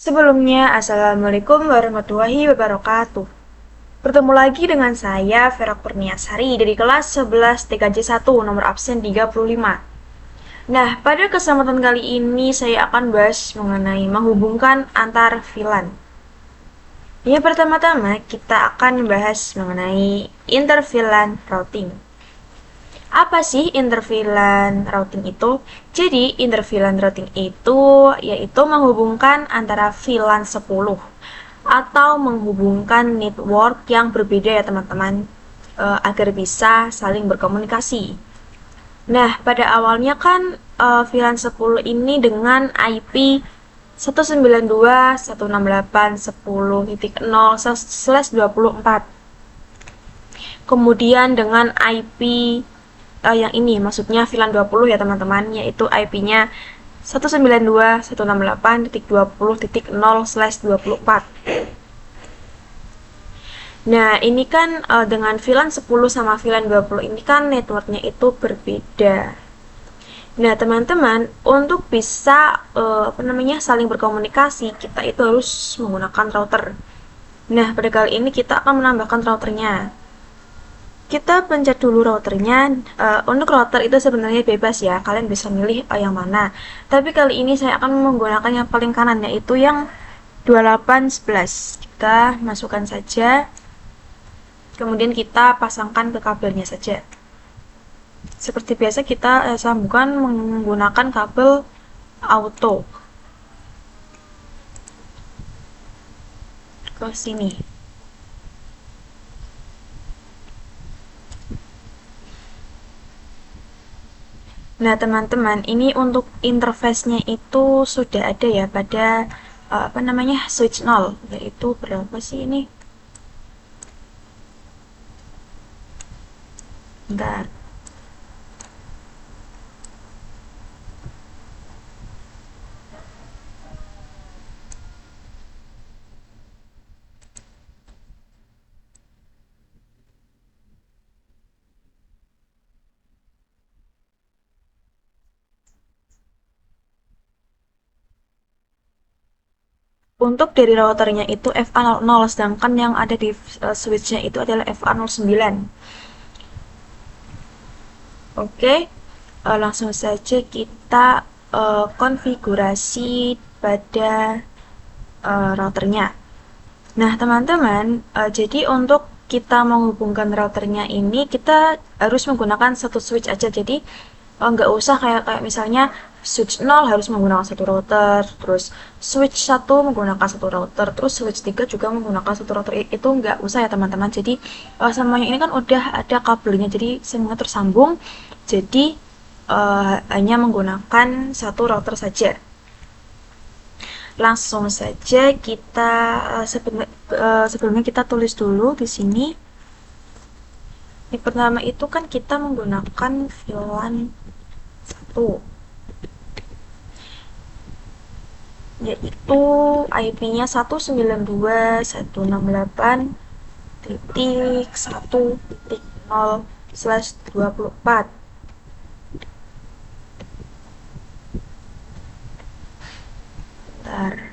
Sebelumnya, Assalamualaikum warahmatullahi wabarakatuh. Bertemu lagi dengan saya, Vera Kurniasari, dari kelas 11 TKJ1, nomor absen 35. Nah, pada kesempatan kali ini saya akan bahas mengenai menghubungkan antar VLAN. Yang pertama-tama, kita akan membahas mengenai inter-VLAN routing. Apa sih inter-VLAN routing itu? Jadi, inter-VLAN routing itu yaitu menghubungkan antara VLAN 10 atau menghubungkan network yang berbeda ya teman-teman, agar bisa saling berkomunikasi. Nah, pada awalnya kan VLAN 10 ini dengan IP 192.168.10.0/24. Kemudian dengan IP yang ini maksudnya VLAN 20 ya teman-teman, yaitu IP-nya 192.168.20.0/24. Nah, ini kan dengan VLAN 10 sama VLAN 20 ini kan networknya itu berbeda. Nah, teman-teman, untuk bisa saling berkomunikasi, kita itu harus menggunakan router. Nah, pada kali ini kita akan menambahkan routernya. Kita pencet dulu routernya. Untuk router itu sebenarnya bebas ya, kalian bisa milih yang mana. Tapi kali ini saya akan menggunakan yang paling kanan, yaitu yang 2811. Kita masukkan saja, kemudian kita pasangkan ke kabelnya saja. Seperti biasa kita sambungkan menggunakan kabel auto ke sini. Nah, teman-teman, ini untuk interface-nya itu sudah ada ya pada switch 0, yaitu berapa sih ini? Bentar. Untuk dari routernya itu FA00, sedangkan yang ada di switch-nya itu adalah FA09. Oke, langsung saja kita konfigurasi pada routernya. Nah, teman-teman, jadi untuk kita menghubungkan routernya ini kita harus menggunakan satu switch aja. Jadi nggak usah kayak misalnya switch 0 harus menggunakan satu router, terus switch 1 menggunakan satu router, terus switch 3 juga menggunakan satu router. Itu nggak usah ya teman-teman. Jadi semuanya ini kan udah ada kabelnya, jadi semuanya tersambung. Jadi hanya menggunakan satu router saja. Langsung saja kita sebelumnya kita tulis dulu di sini. Yang pertama itu kan kita menggunakan VLAN 1, yaitu IP-nya 192.168.1.0/24. Bentar.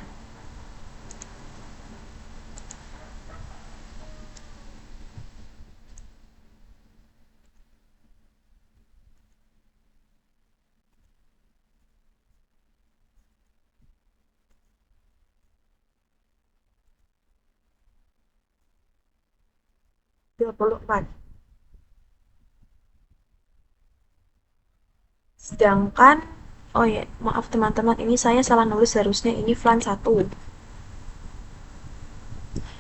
24. Sedangkan oh ya, maaf teman-teman, ini saya salah nulis, harusnya ini VLAN 1.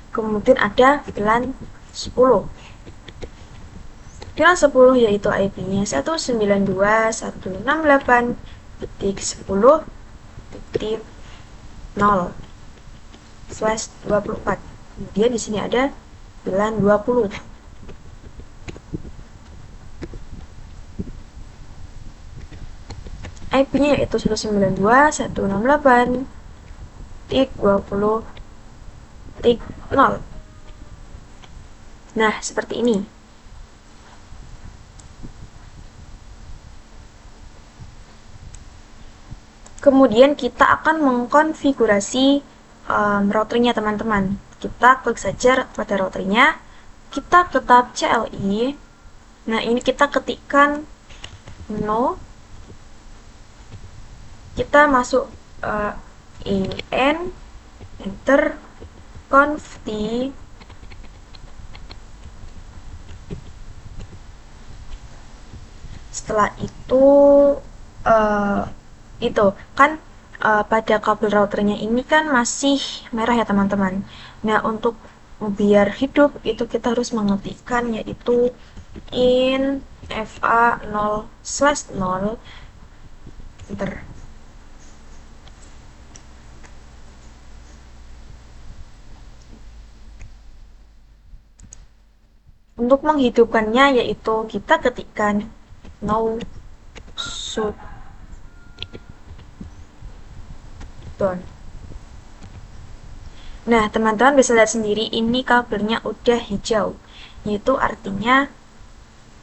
Kemudian ada VLAN 10. VLAN 10 yaitu IP-nya 192.168.10.0/24. Kemudian di sini ada VLAN 20. IP-nya yaitu 192.168.20.0. Nah, seperti ini. Kemudian kita akan mengkonfigurasi routernya teman-teman. Kita klik saja pada routernya, kita ke tab CLI. Nah, ini kita ketikkan no, kita masuk in, enter, conft. Setelah uh, itu kan pada kabel routernya ini kan masih merah ya teman-teman. Nah, untuk biar hidup itu kita harus mengetikkan yaitu in fa 0/0 enter. Untuk menghidupkannya yaitu kita ketikkan no should down. Nah, teman-teman bisa lihat sendiri ini kabelnya udah hijau, yaitu artinya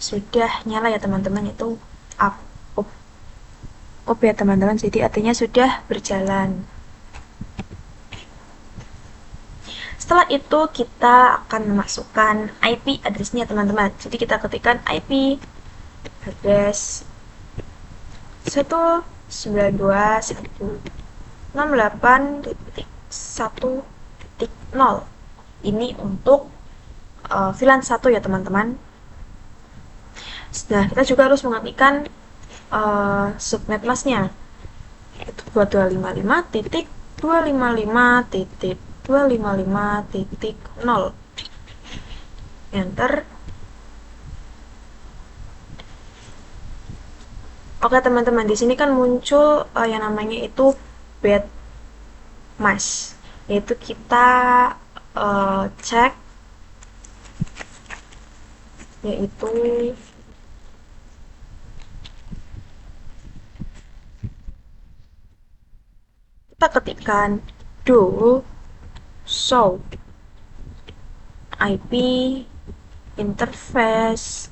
sudah nyala ya teman-teman, itu up, up ya teman-teman, jadi artinya sudah berjalan. Setelah itu kita akan memasukkan IP address-nya teman-teman, jadi kita ketikkan IP address 192.168.1.0. Ini untuk VLAN 1 ya teman-teman. Nah, kita juga harus mengetikkan subnet masknya, itu 2255.255.255.0. Enter. Oke teman-teman, di sini kan muncul yang namanya itu bed mask, yaitu kita cek, yaitu kita ketikkan do show IP interface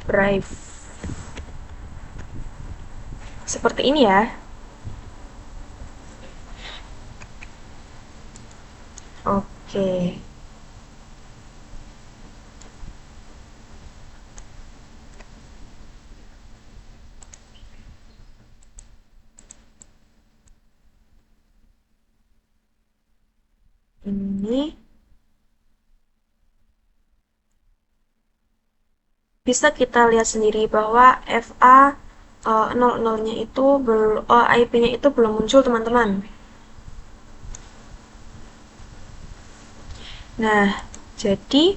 brief, seperti ini ya. Oke. Ini bisa kita lihat sendiri bahwa FA 00-nya itu IP-nya itu belum muncul teman-teman. Nah, jadi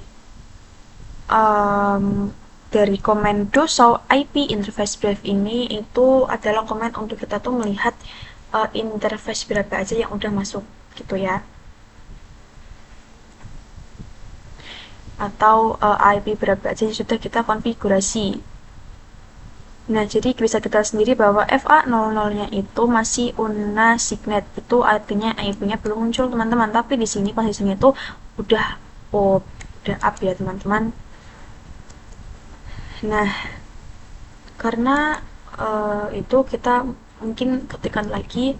dari komen do show IP interface brief ini itu adalah komen untuk kita tuh melihat interface berapa aja yang udah masuk gitu ya, atau IP berapa aja yang sudah kita konfigurasi. Nah, jadi bisa kita sendiri bahwa FA00-nya itu masih una signet, itu artinya IP-nya belum muncul teman-teman, tapi di sini posisinya itu udah up ya teman-teman. Nah, karena itu kita mungkin ketikkan lagi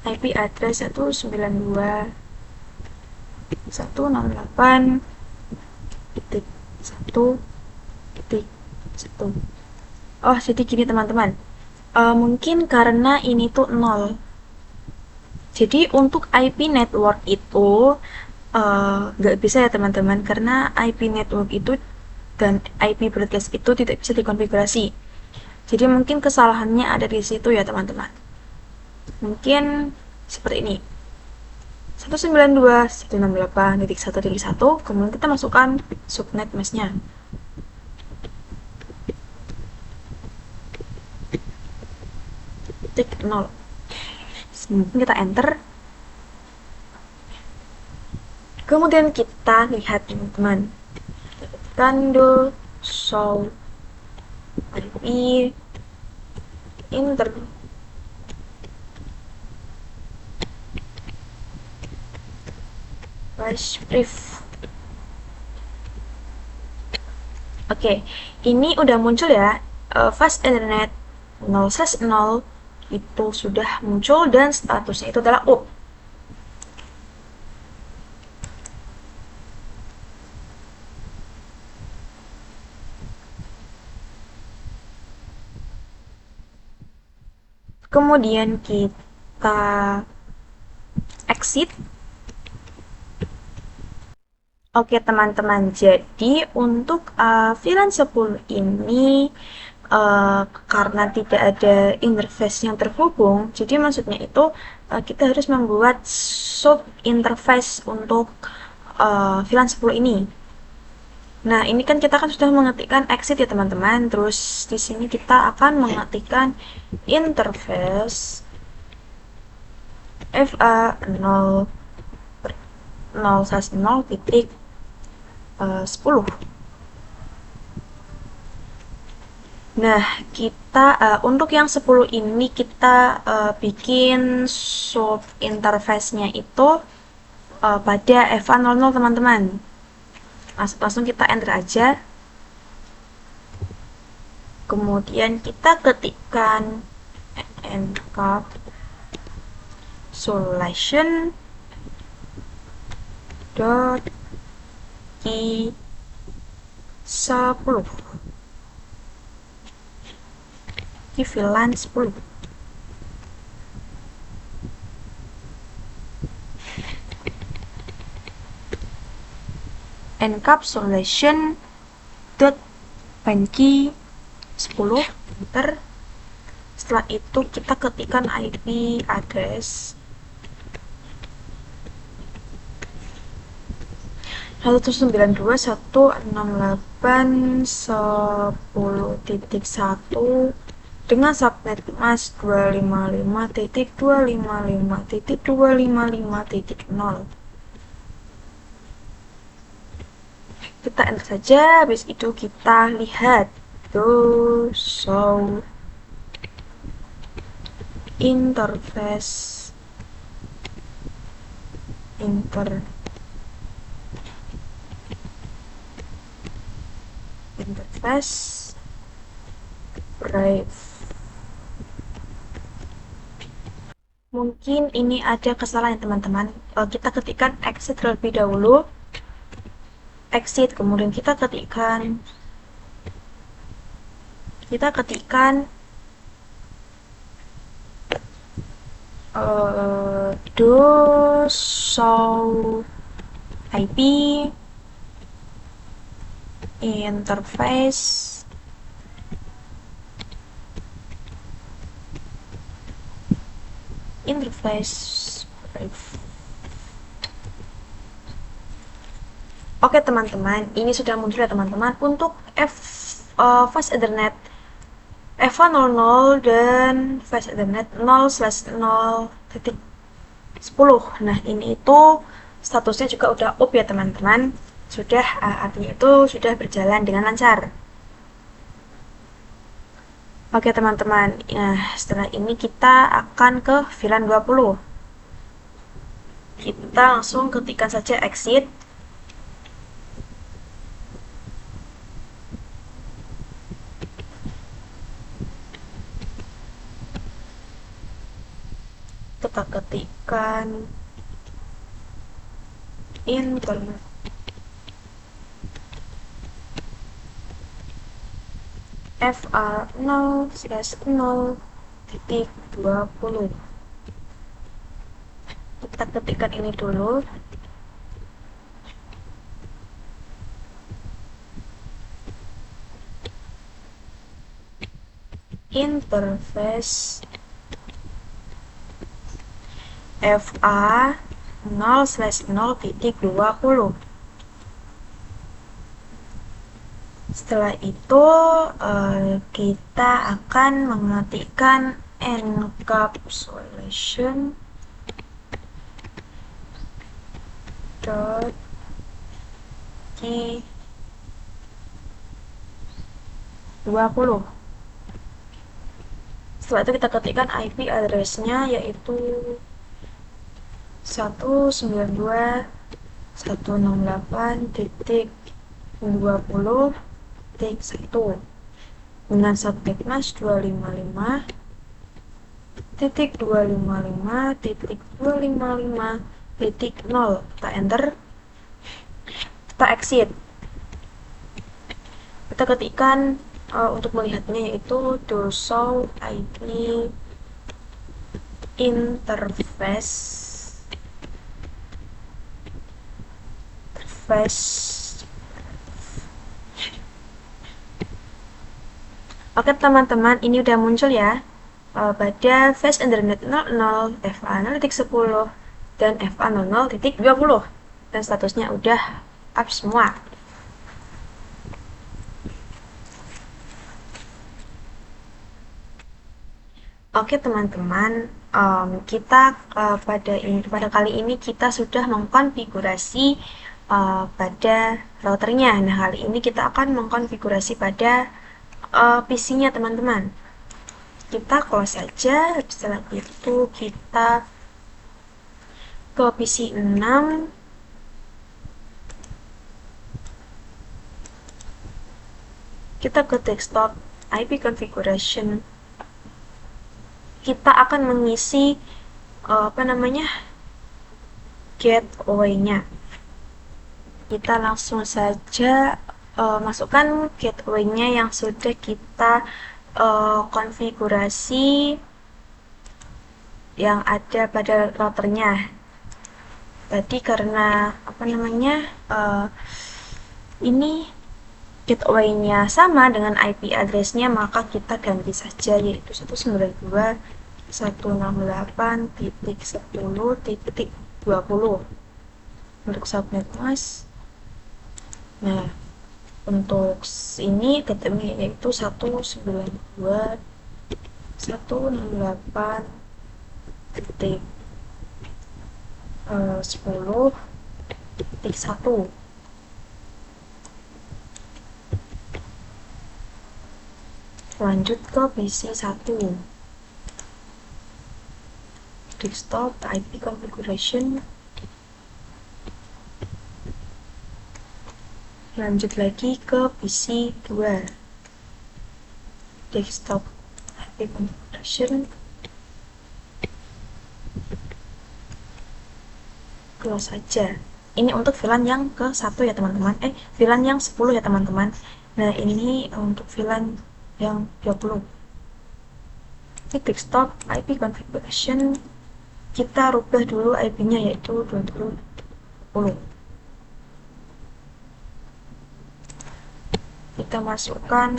IP address 192.168.1.1. Oh, jadi gini teman-teman, mungkin karena ini tuh 0, jadi untuk IP network itu nggak bisa ya teman-teman, karena IP network itu dan IP broadcast itu tidak bisa dikonfigurasi. Jadi mungkin kesalahannya ada di situ ya teman-teman. Mungkin seperti ini. 192.168.1.1, kemudian kita masukkan subnet masknya. Tik 0. Mungkin kita enter. Kemudian kita lihat teman-teman. Kando show IP inter brief. Oke, ini udah muncul ya, fast internet 0/0 itu sudah muncul dan statusnya itu adalah up. Kemudian kita exit. Oke teman-teman, jadi untuk VLAN 10 ini karena tidak ada interface yang terhubung, jadi maksudnya itu kita harus membuat sub interface untuk VLAN 10 ini. Nah, ini kan kita kan sudah mengetikkan exit ya teman-teman. Terus di sini kita akan mengetikkan interface FA 0 0 titik 10. Nah, kita untuk yang 10 ini kita bikin sub interface-nya itu pada FA00 teman-teman. Langsung kita enter aja. Kemudian kita ketikkan encapsulation dot key 10 key VLAN 10. Encapsulation dot key 10 enter. Setelah itu kita ketikkan IP address 192.168.10.1 dengan subnet mask 255.255.255.0. Kita enter saja, habis itu kita lihat tuh show interface brave. Mungkin ini ada kesalahan teman-teman. Kita ketikkan exit terlebih dahulu. Exit, kemudian kita ketikkan do show IP interface brief. Oke teman-teman, ini sudah muncul ya teman-teman untuk fast Ethernet FA00 dan fast Ethernet 0/0.10. Nah, ini itu statusnya juga udah up ya teman-teman. Sudah artinya itu sudah berjalan dengan lancar. Oke teman-teman, nah setelah ini kita akan ke VLAN 20. Kita langsung ketikkan saja exit. Kita ketikkan internet FA0/0.20. Kita ketikkan ini dulu. Interface FA 0/0.20. Setelah itu kita akan mengetikkan encapsulation dot key 20. Setelah itu kita ketikkan IP address-nya yaitu 192.168.20.1 dengan subnet mask 255 titik 255.255.0. Kita enter, kita exit. Kita ketikkan untuk melihatnya yaitu do show IP interface. Oke teman-teman, ini udah muncul ya pada Fast Internet 00, FA 0.10, dan FA 00.20, dan statusnya udah up semua. Oke teman-teman, kita pada kali ini kita sudah mengkonfigurasi pada routernya. Nah kali ini kita akan mengkonfigurasi pada PC-nya teman-teman. Kita close saja, setelah itu kita ke PC 6, kita ke desktop IP configuration, kita akan mengisi gateway-nya. Kita langsung saja masukkan gateway-nya yang sudah kita konfigurasi yang ada pada routernya. Tadi karena ini gateway-nya sama dengan IP address-nya, maka kita ganti saja yaitu 192.168.10.20 untuk subnet mask. Nah, untuk ini gateway yaitu 192.168.10.1. Lanjut ke PC 1, desktop IP configuration, lanjut lagi ke PC 2, desktop IP configuration, close saja. Ini untuk VLAN yang ke 1 ya teman-teman, VLAN yang 10 ya teman-teman. Nah ini untuk VLAN yang 20. Di desktop IP configuration kita rubah dulu IP-nya yaitu 20. Kita masukkan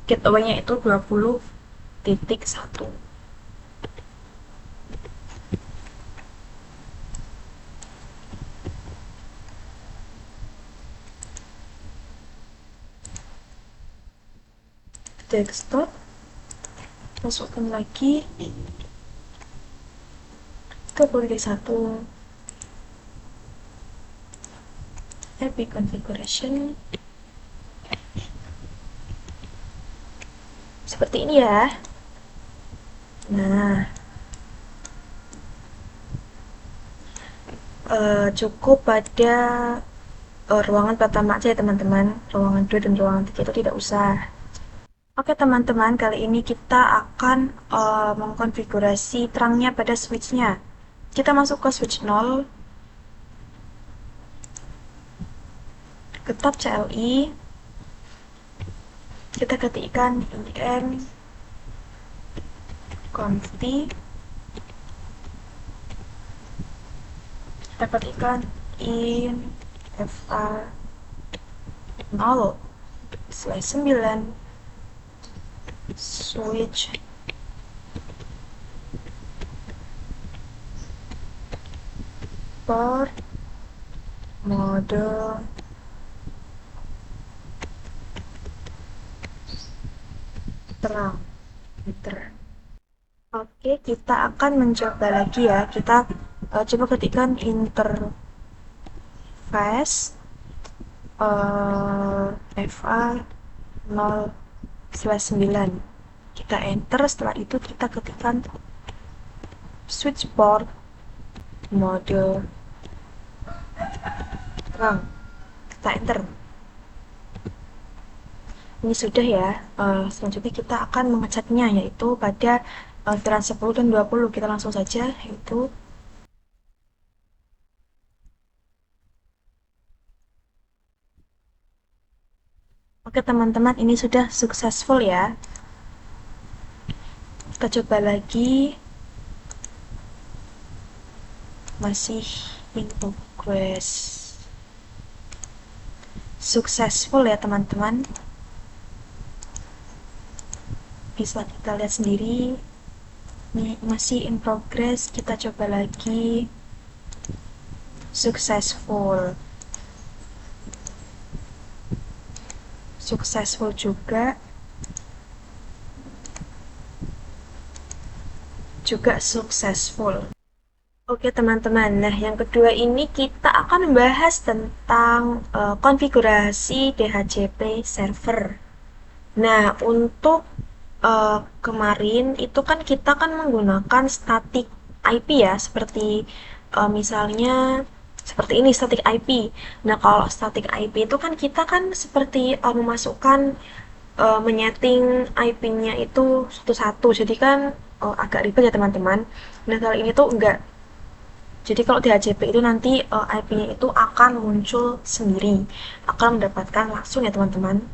gateway-nya itu 20.1. Desktop, masukkan lagi ke folder 1, IP configuration, seperti ini ya. Nah, cukup pada ruangan pertama aja ya teman-teman, ruangan 2 dan ruangan 3 itu tidak usah. Oke teman-teman, kali ini kita akan mengkonfigurasi terangnya pada switch-nya. Kita masuk ke switch 0, ke tab CLI, kita ketikkan in confi, kita ketikkan in fa 0/9 switch port mode terang. Enter. Oke, kita akan mencoba lagi ya. Kita coba ketikkan interface FA 0/9. Kita enter, setelah itu kita ketikkan switch port mode terang. Kita enter. Ini sudah ya. Selanjutnya kita akan mengeceknya yaitu pada VLAN 10 dan 20. Kita langsung saja yaitu oke teman-teman, ini sudah successful ya. Kita coba lagi. Masih in progress. Successful ya teman-teman. Bisa kita lihat sendiri. Ini masih in progress. Kita coba lagi. Successful. Successful juga. Juga successful. Oke teman-teman, nah yang kedua ini kita akan membahas tentang konfigurasi DHCP server. Nah untuk kemarin itu kan kita kan menggunakan static IP ya, seperti misalnya seperti ini static IP. Nah kalau static IP itu kan kita kan seperti memasukkan menyeting IP-nya itu satu-satu, jadi kan agak ribet ya teman-teman. Nah kali ini tuh enggak, jadi kalau di HCP itu nanti IP-nya itu akan muncul sendiri, akan mendapatkan langsung ya teman-teman.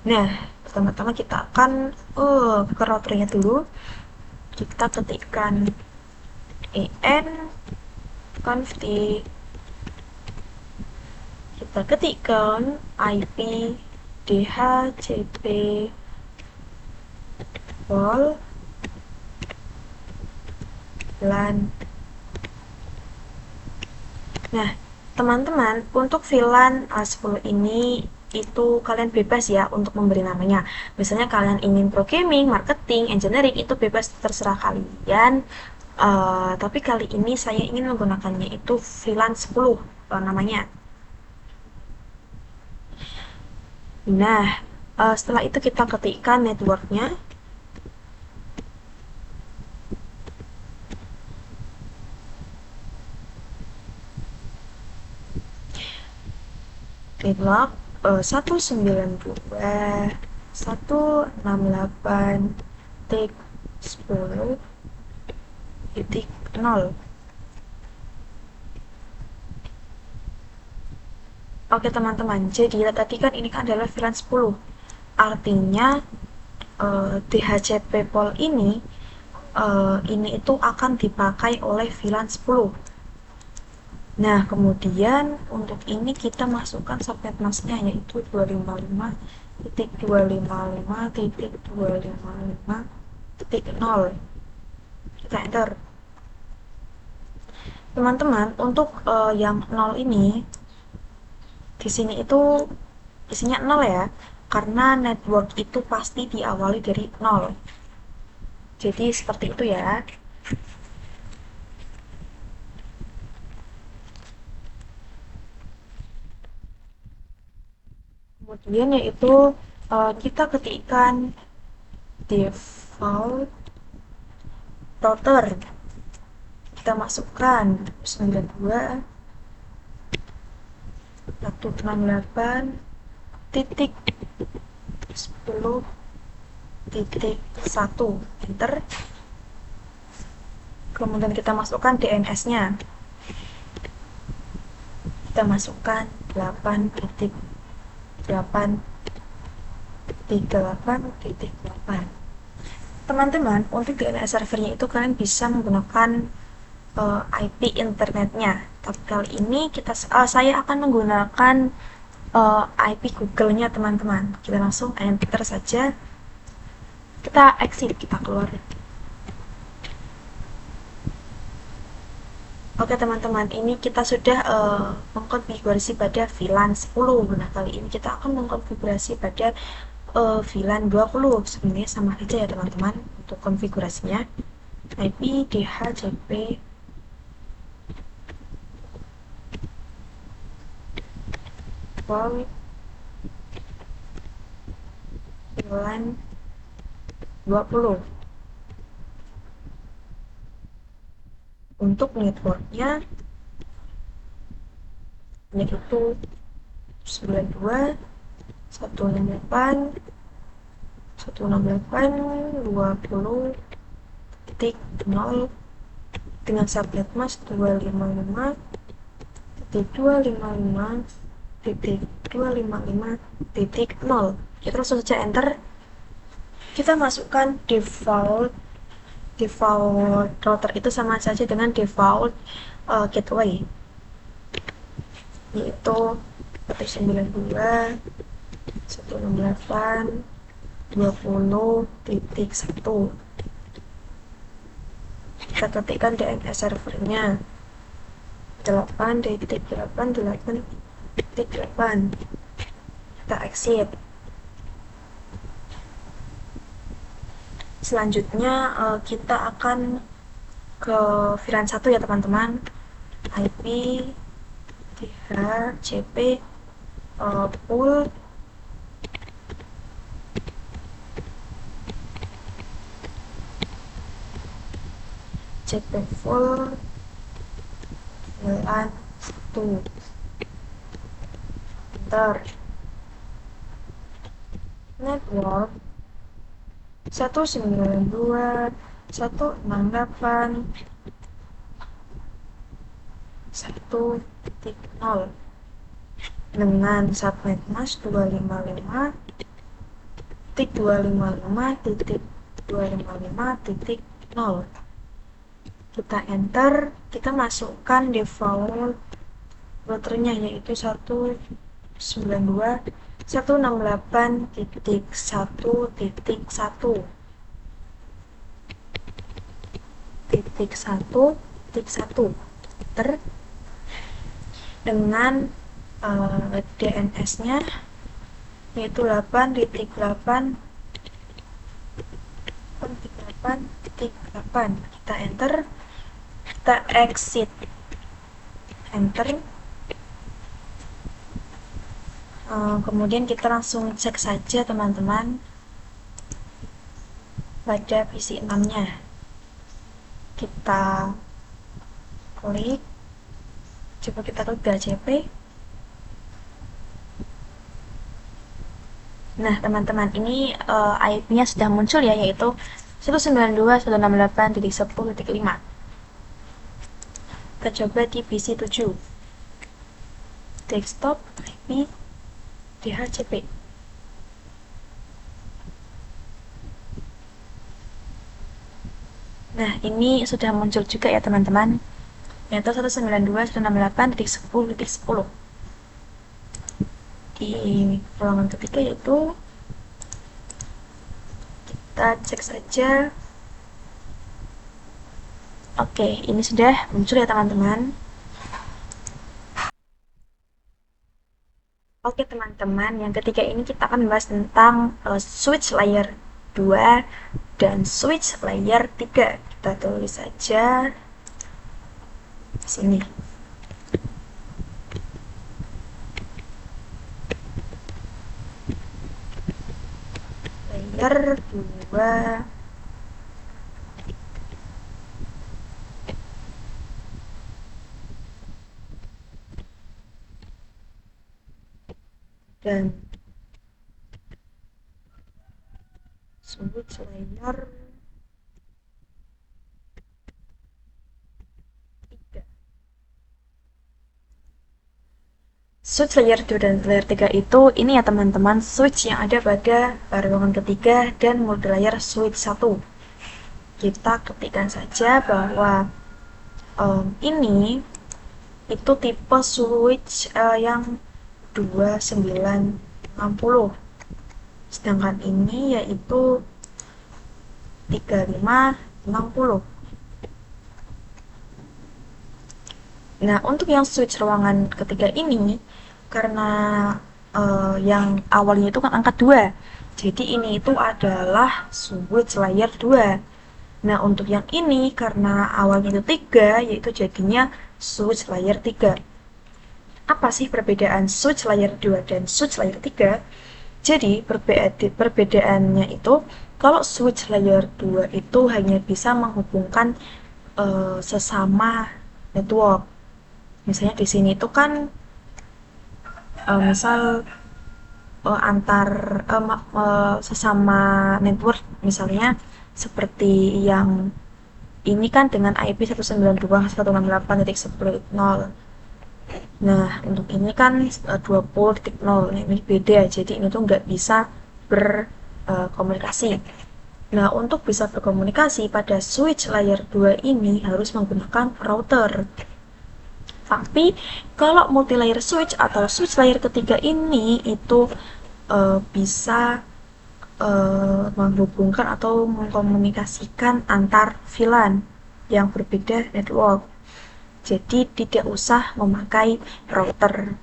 Nah, pertama-tama kita akan ke routernya dulu. Kita ketikkan en config, kita ketikkan IP DHCP wall LAN. Nah, teman-teman, untuk VLAN 10 ini itu kalian bebas ya untuk memberi namanya. Misalnya kalian ingin pro gaming, marketing, engineering, itu bebas terserah kalian. Tapi kali ini saya ingin menggunakannya itu VLAN 10 namanya. Nah, setelah itu kita ketikkan networknya. Network 192.168.10.0. Oke teman-teman, jadi tadi kan ini kan adalah VLAN 10. Artinya DHCP pool ini itu akan dipakai oleh VLAN 10. Nah, kemudian untuk ini kita masukkan subnet masknya yaitu 255.255.255.0. Kita enter. Teman-teman, untuk yang 0 ini di sini itu isinya 0 ya. Karena network itu pasti diawali dari 0. Jadi seperti itu ya. Kemudian yaitu kita ketikkan default router, kita masukkan 92.168.10.1, enter. Kemudian kita masukkan DNS-nya, kita masukkan 8.8.38.8. Teman-teman, untuk DNS servernya itu kalian bisa menggunakan IP internetnya. Tapi kali ini saya akan menggunakan IP Google-nya teman-teman. Kita langsung enter saja. Kita exit, kita keluar. Oke teman-teman, ini kita sudah mengkonfigurasi pada VLAN 10. Nah kali ini kita akan mengkonfigurasi pada VLAN 20. Sebenarnya sama aja ya teman-teman untuk konfigurasinya. IP DHCP VLAN 20. Untuk networknya yaitu 92.168.10.0. 168.20.0 dengan subnet mask 255.255.255.0. Kita langsung saja enter. Kita masukkan default router itu sama saja dengan default gateway, yaitu 192.168.20.1. Kita ketikkan DNS servernya 8.8.8.8. Kita exit. Selanjutnya kita akan ke VLAN 1 ya teman-teman. IP DHCP pool CP full VLAN 1. Enter. Network 192.168.1.0 dengan subnet mask 255.255.255.0. Kita enter, kita masukkan default routernya yaitu 192.168.1.1 dengan DNS-nya yaitu 8.8.8.8. Kita enter, kita exit, enter. Kemudian kita langsung cek saja teman-teman pada PC 6 nya. Kita klik, coba kita klik DHCP. Nah teman-teman, ini IP-nya sudah muncul ya, yaitu 192.168.10.5. Kita coba di PC 7, desktop IP DHCP. Nah ini sudah muncul juga ya teman-teman, yaitu 192.168.10.10. Di ruangan ketiga yaitu kita cek saja. Oke, ini sudah muncul ya teman-teman. Oke teman-teman, yang ketiga ini kita akan membahas tentang switch layer 2 dan switch layer 3. Kita tulis saja di sini. Layer 2 dan switch layer 3. Switch layer 2 dan layer 3 itu ini ya teman-teman, switch yang ada pada ruangan ketiga dan multi layer switch 1. Kita ketikkan saja bahwa ini itu tipe switch yang 2960, sedangkan ini yaitu 3560. Nah untuk yang switch ruangan ketiga ini, karena yang awalnya itu kan angka 2, jadi ini itu adalah switch layer 2. Nah untuk yang ini karena awalnya itu 3, yaitu jadinya switch layer 3. Apa sih perbedaan switch layer 2 dan switch layer 3? Jadi perbedaannya itu, kalau switch layer 2 itu hanya bisa menghubungkan sesama network. Misalnya di sini itu kan misal antar sesama network, misalnya seperti yang ini kan dengan IP 192.168.10.0. Nah, untuk ini kan 20.0. Nah, ini beda, jadi ini tuh nggak bisa berkomunikasi. Nah, untuk bisa berkomunikasi pada switch layer 2 ini harus menggunakan router. Tapi kalau multi layer switch atau switch layer ketiga ini itu bisa menghubungkan atau mengkomunikasikan antar VLAN yang berbeda network. Jadi tidak usah memakai router.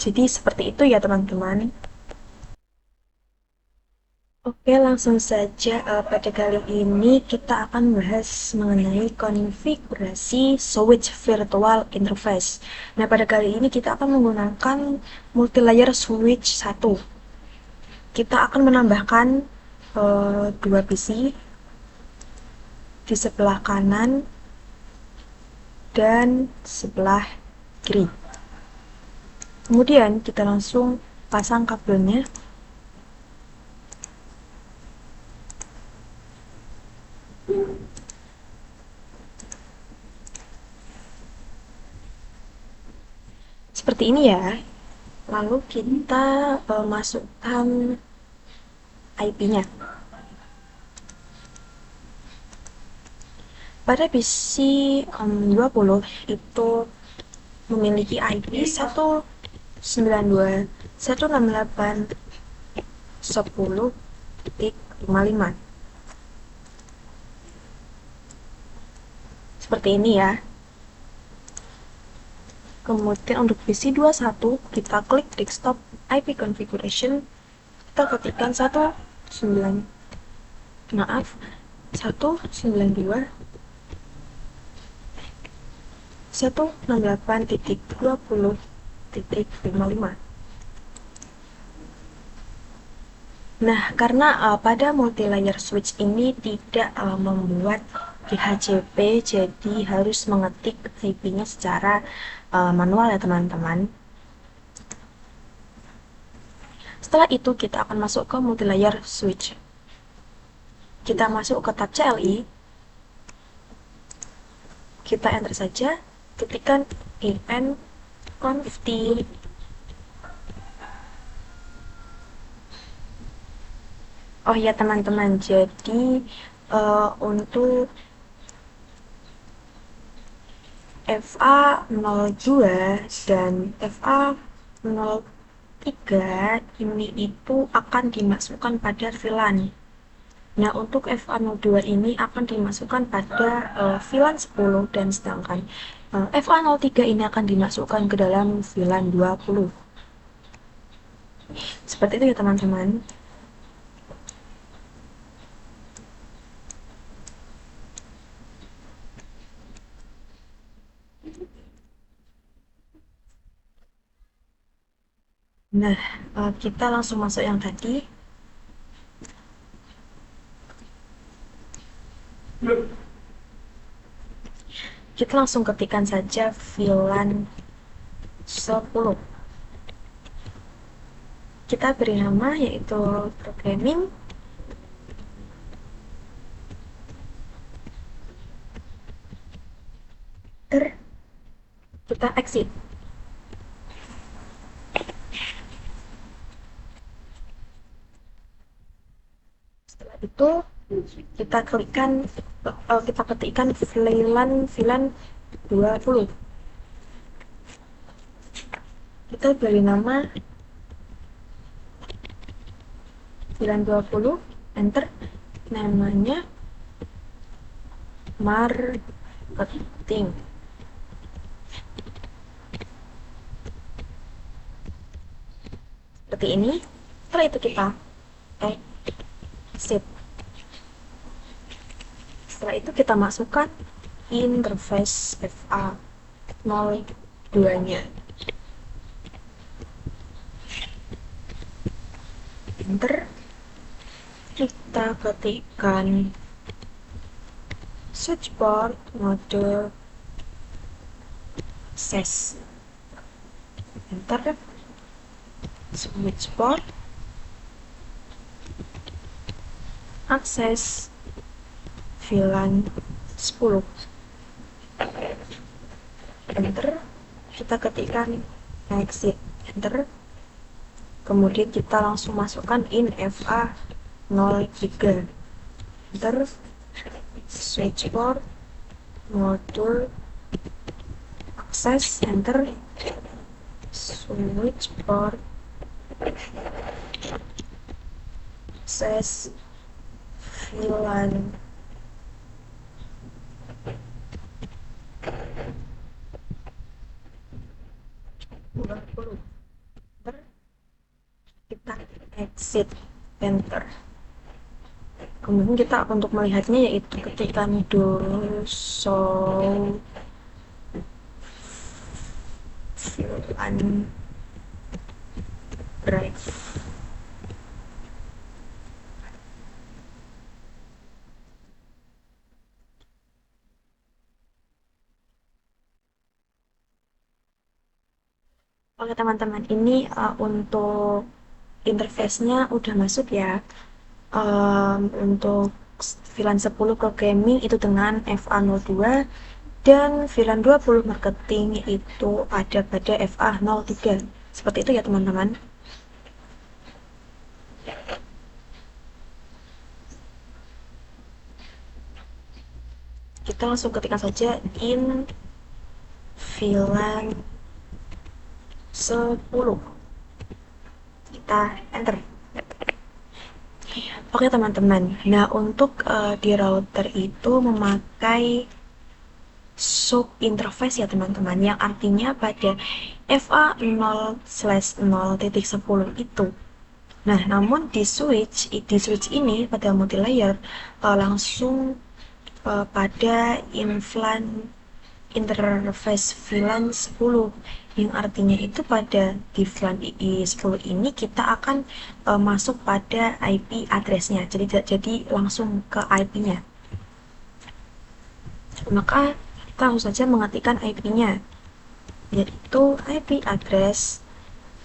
Jadi seperti itu ya teman-teman. Oke, langsung saja. Pada kali ini kita akan bahas mengenai konfigurasi switch virtual interface. Nah, pada kali ini kita akan menggunakan multi-layer switch 1. Kita akan menambahkan dua PC di sebelah kanan dan sebelah kiri. Kemudian kita langsung pasang kabelnya. Seperti ini ya. Lalu kita masukkan IP-nya. Pada PC 20 itu memiliki IP 192.168.10.55. Seperti ini ya. Kemudian untuk PC 21 kita klik desktop IP configuration, kita ketikkan 192.168.20.55. Nah, karena pada multi-layer switch ini tidak membuat DHCP, jadi harus mengetik IP-nya secara manual ya teman-teman. Setelah itu kita akan masuk ke multi-layer switch. Kita masuk ke tab CLI, kita enter saja, ketikkan conft. Oh ya teman-teman, jadi untuk FA02 dan FA03 ini itu akan dimasukkan pada VLAN. Nah, untuk FA02 ini akan dimasukkan pada VLAN 10 dan sedangkan FA03 ini akan dimasukkan ke dalam VLAN 20. Seperti itu ya teman-teman. Nah, kita langsung masuk yang tadi. Kita langsung ketikkan saja VLAN 10. Kita beri nama yaitu programming. Kita exit. Setelah itu kita ketikkan VLAN 20. Kita beri nama VLAN 20, enter, namanya marketing. Seperti ini. Setelah itu kita exit. Setelah itu kita masukkan interface FA02-nya. Enter. Kita ketikkan switchboard mode access. enter, switch port, akses VLAN 10, enter, kita ketikkan exit, enter, kemudian kita langsung masukkan in FA 03, enter, switch port, modul, akses, enter, switch port, akses VLAN 20, enter, kita exit, enter. Kemudian kita untuk melihatnya yaitu ketika dulu show VLAN drive. Oke teman-teman, ini untuk interface-nya udah masuk ya. Untuk VLAN 10 programming itu dengan FA02 dan VLAN 20 marketing itu ada pada FA03. Seperti itu ya teman-teman. Kita langsung ketikkan saja in VLAN 10. Kita enter. Oke teman-teman, nah untuk di router itu memakai sub interface ya teman-teman, yang artinya pada FA0/0.10 itu. Nah, namun di switch ini pada multilayer langsung pada inflan interface VLAN 10, yang artinya itu pada di VLAN I10 ini kita akan masuk pada IP address-nya, jadi langsung ke IP-nya. Maka kita langsung saja mengetikkan IP-nya, yaitu IP address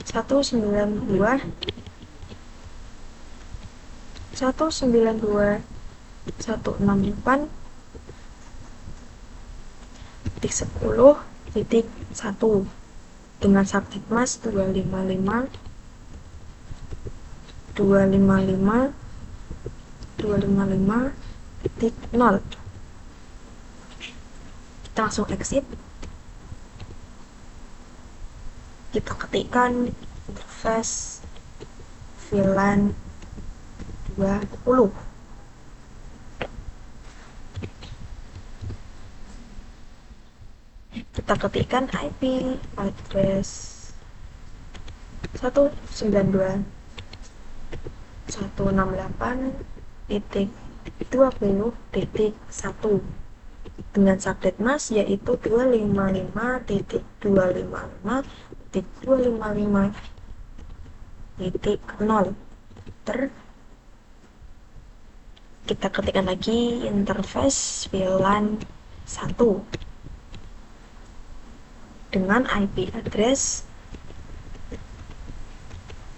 192.168.10.1 dengan subnet mask 255.255.255.0. Kita langsung exit, kita ketikkan interface VLAN 20. Kita ketikkan IP address 192.168.20.1 dengan subnet mask yaitu 255.255.255.0. Kita ketikkan lagi interface VLAN 1 dengan IP address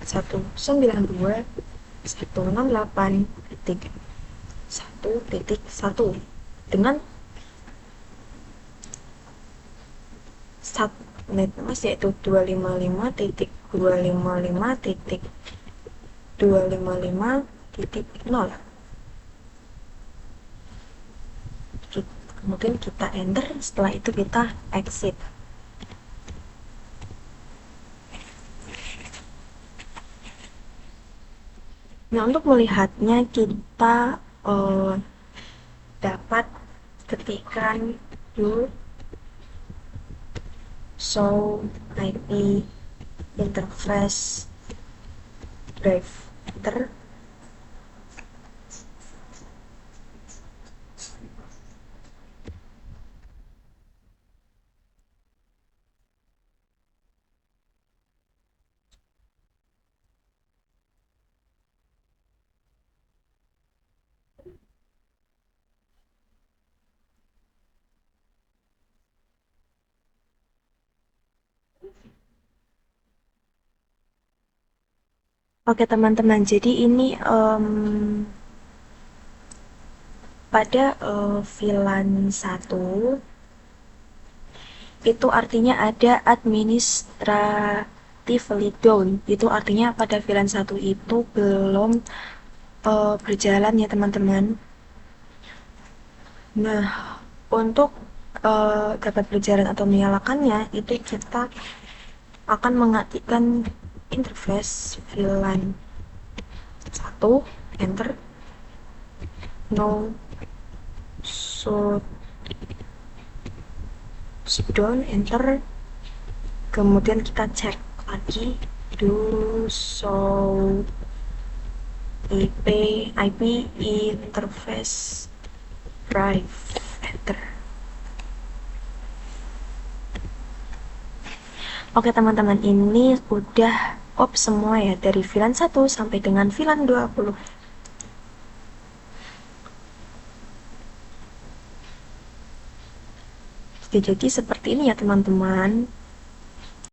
192.168.1.1 dengan subnet mask yaitu 255.255.255.0. Kemudian kita enter, setelah itu kita exit. Nah, untuk melihatnya kita dapat ketikkan do show IP interface drive, enter. Oke teman-teman, jadi ini pada VLAN 1 itu artinya ada administratively down. Itu artinya pada VLAN 1 itu belum berjalan ya teman-teman. Nah, untuk dapat berjalan atau menyalakannya itu kita akan mengaktifkan interface VLAN 1, enter, no shutdown, enter, kemudian kita cek lagi do show IP interface drive, enter. Oke teman-teman, ini udah off semua ya dari VLAN 1 sampai dengan VLAN 20. Jadi seperti ini ya teman-teman.